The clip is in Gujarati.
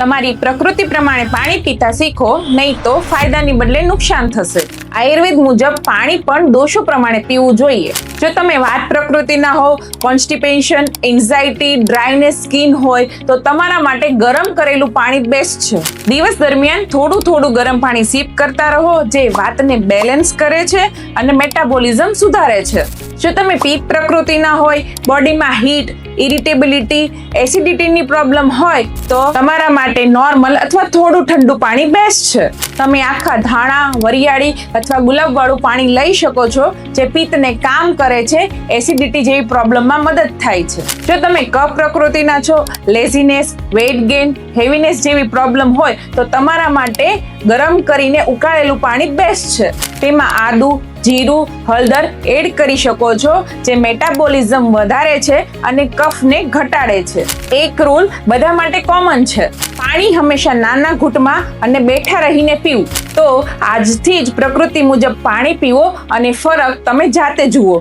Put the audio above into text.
તમારી પ્રકૃતિ પ્રમાણે પાણી પીતા શીખો, નહીં તો ફાયદાની બદલે નુકસાન થશે. આયુર્વેદ મુજબ પાણી પણ દોષો પ્રમાણે પીવું જોઈએ. જો તમે વાત પ્રકૃતિના હો, કોન્સ્ટિપેશન, એન્ઝાઇટી, ડ્રાયનેસ સ્કિન હોય તો તમારા માટે ગરમ કરેલું પાણી બેસ્ટ છે. દિવસ દરમિયાન થોડું ગરમ પાણી સિપ કરતા રહો, જે વાતને બેલેન્સ કરે છે અને મેટાબોલિઝમ સુધારે છે. જો તમે પિત્ત પ્રકૃતિના હોય, બોડીમાં હીટ, ઇરિટેબિલિટી, એસિડિટીની પ્રોબ્લેમ હોય તો તમારા માટે નોર્મલ અથવા થોડું ઠંડુ પાણી બેસ્ટ છે. તમે આખા ધાણા, વરિયાળી અથવા ગુલાબવાળું પાણી લઈ શકો છો, જે પિત્તને કામ કરે છે, એસિડિટી જેવી પ્રોબ્લેમમાં મદદ થાય છે. જો તમે કફ પ્રકૃતિના છો, લેઝીનેસ, વેઇટ ગેઇન, હેવીનેસ જેવી પ્રોબ્લેમ હોય તો તમારા માટે ગરમ કરીને ઉકાળેલું પાણી બેસ્ટ છે. તેમાં આદુ, જીરું, હળદર એડ કરી શકો છો, જે મેટાબોલિઝમ વધારે છે અને કફને ઘટાડે છે. એક રૂલ બધા માટે કોમન છે: પાણી હંમેશા નાના ઘૂંટમાં અને બેઠા રહીને પીવું. તો આજથી જ પ્રકૃતિ મુજબ પાણી પીવો અને ફરક તમે જાતે જુઓ.